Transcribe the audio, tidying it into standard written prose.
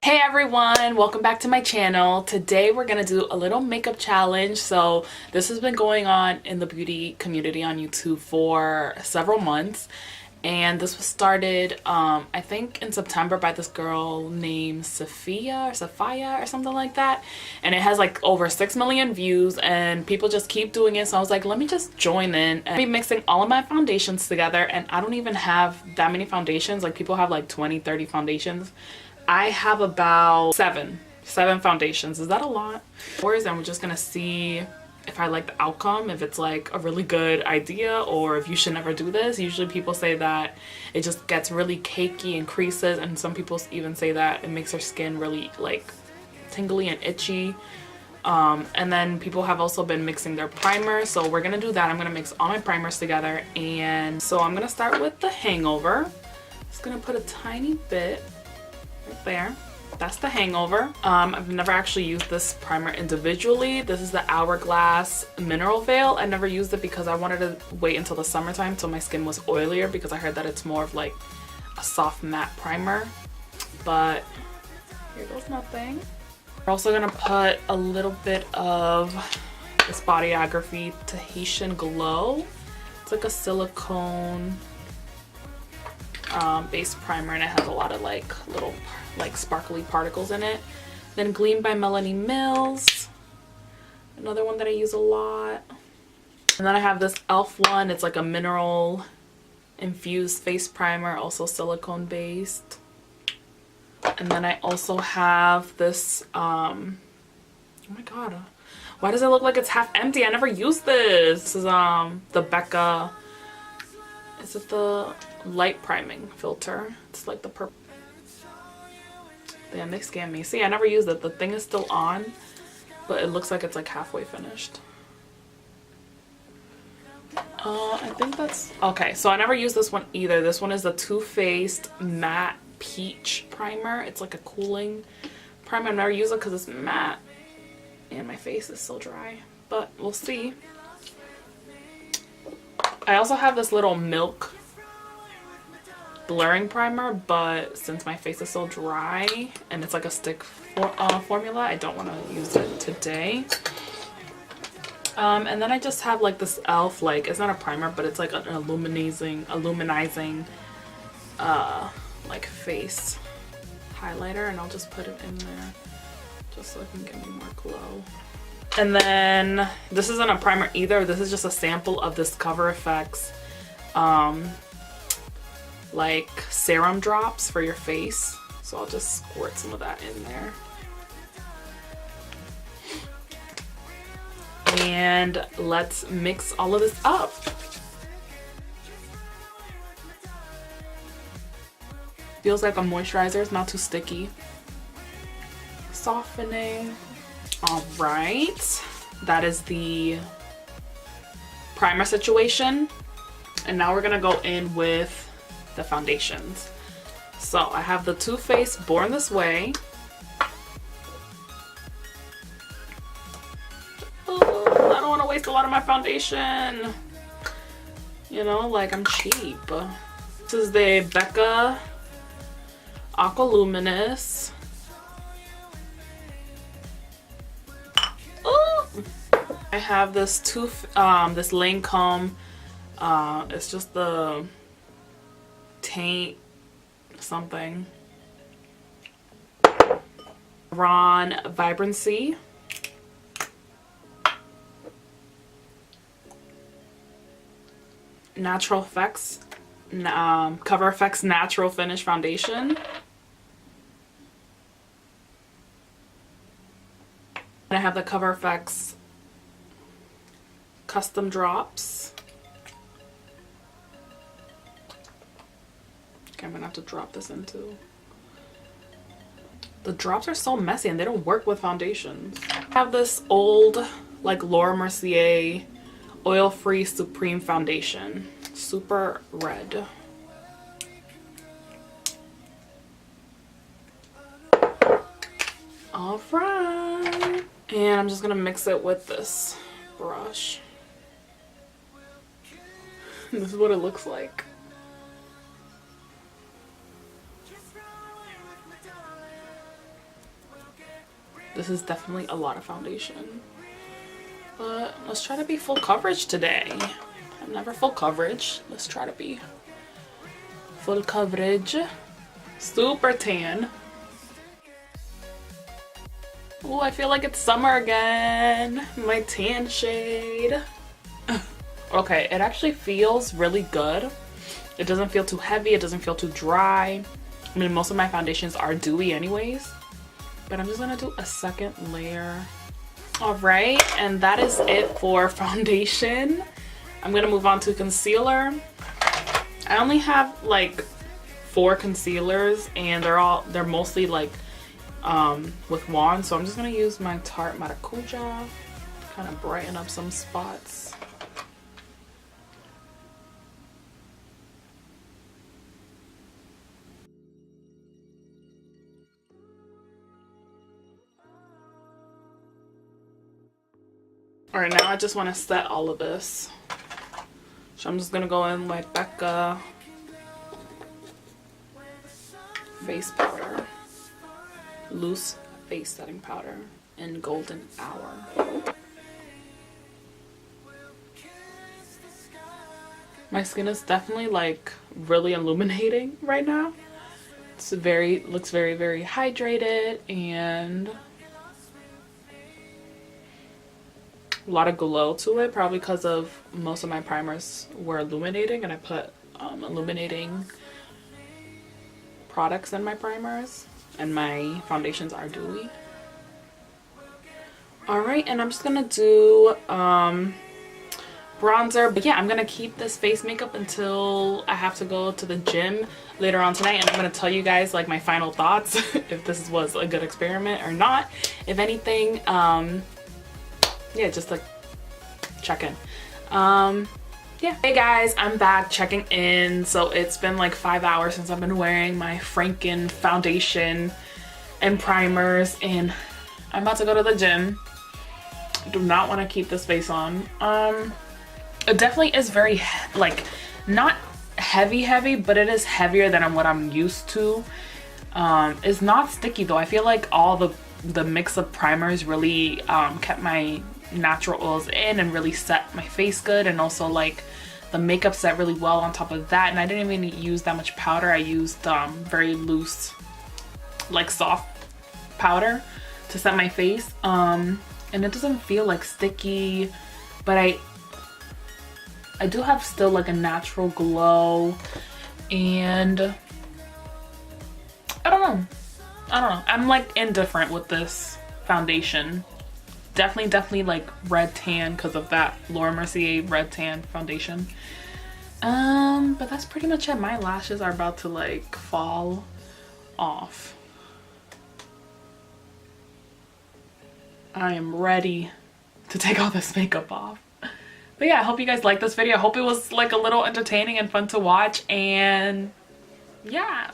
Hey everyone, welcome back to my channel. Today we're gonna do a little makeup challenge. So this has been going on in the beauty community on YouTube for several months, and this was started I think in September by this girl named Sophia or something like that, and it has like over 6 million views and people just keep doing it. So I was like, let me just join in and be mixing all of my foundations together. And I don't even have that many foundations. Like people have like 20-30 foundations. I have about seven foundations. Is that a lot? And we're just gonna see if I like the outcome, if it's like a really good idea, or if you should never do this. Usually people say that it just gets really cakey and creases, and some people even say that it makes their skin really like tingly and itchy. And then people have also been mixing their primers, so we're gonna do that. I'm gonna mix all my primers together, and so I'm gonna start with the Hangover. Just gonna put a tiny bit right there. That's the Hangover. I've never actually used this primer individually. This is the Hourglass Mineral Veil. I never used it because I wanted to wait until the summertime till my skin was oilier, because I heard that it's more of like a soft matte primer. But here goes nothing. We're also gonna put a little bit of this Bodyography Tahitian Glow. It's like a silicone base primer, and it has a lot of like little like sparkly particles in it. Then Gleam by Melanie Mills, another one that I use a lot. And then I have this e.l.f. one. It's like a mineral infused face primer, also silicone based. And then I also have this oh my god, why does it look like it's half empty? I never used this. This is the Becca, is it the light priming filter? It's like the purple. Damn, they scammed me. See, I never used it. The thing is still on, but it looks like it's like halfway finished. I think that's okay. So I never used this one either. This one is the Too Faced Matte Peach Primer. It's like a cooling primer. I've never used it because it's matte and my face is so dry, but we'll see. I also have this little Milk blurring primer, but since my face is so dry and it's like a stick formula, I don't want to use it today. And then I just have like this e.l.f. like, it's not a primer, but it's like an illuminizing like face highlighter, and I'll just put it in there just so it can give me more glow. And then this isn't a primer either. This is just a sample of this Cover FX like serum drops for your face. So I'll just squirt some of that in there. And let's mix all of this up. Feels like a moisturizer. It's not too sticky. Softening. All right, that is the primer situation. And now we're gonna go in with the foundations. So I have the Too Faced Born This Way. Oh, I don't want to waste a lot of my foundation. You know, like I'm cheap. This is the Becca Aqua Luminous. I have this this Lancome. It's just the Taint something. Ron Vibrancy. Natural Effects, Cover FX Natural Finish Foundation. And I have the Cover FX Custom Drops. Okay, I'm gonna have to drop this into. The drops are so messy and they don't work with foundations. I have this old like Laura Mercier Oil-Free Supreme Foundation. Super red. Alright. And I'm just gonna mix it with this brush. This is what it looks like. This is definitely a lot of foundation. But let's try to be full coverage today. I'm never full coverage. Let's try to be full coverage. Super tan. Oh, I feel like it's summer again. My tan shade. Okay, it actually feels really good. It doesn't feel too heavy. It doesn't feel too dry. I mean, most of my foundations are dewy anyways. But I'm just gonna do a second layer. All right, and that is it for foundation. I'm gonna move on to concealer. I only have like 4 concealers, and they're mostly like with wand, so I'm just gonna use my Tarte Maracuja to kind of brighten up some spots. All right, now I just want to set all of this, so I'm just gonna go in with Becca face powder, loose face setting powder in Golden Hour. My skin is definitely like really illuminating right now. It's looks very, very hydrated and a lot of glow to it, probably because of most of my primers were illuminating and I put illuminating products in my primers, and my foundations are dewy. All right, and I'm just gonna do bronzer, but yeah, I'm gonna keep this face makeup until I have to go to the gym later on tonight, and I'm gonna tell you guys like my final thoughts if this was a good experiment or not. If anything, yeah, just like check in. Yeah. Hey guys, I'm back checking in. So it's been like 5 hours since I've been wearing my Franken foundation and primers, and I'm about to go to the gym. Do not want to keep this face on. It definitely is very like not heavy, but it is heavier than what I'm used to. It's not sticky though. I feel like all the mix of primers really kept my natural oils in and really set my face good, and also like the makeup set really well on top of that. And I didn't even use that much powder. I used very loose, like soft powder to set my face, and it doesn't feel like sticky, but I do have still like a natural glow, and I don't know, I'm like indifferent with this foundation. Definitely like red tan because of that Laura Mercier red tan foundation. But that's pretty much it. My lashes are about to like fall off. I am ready to take all this makeup off. But yeah, I hope you guys liked this video. I hope it was like a little entertaining and fun to watch, and yeah.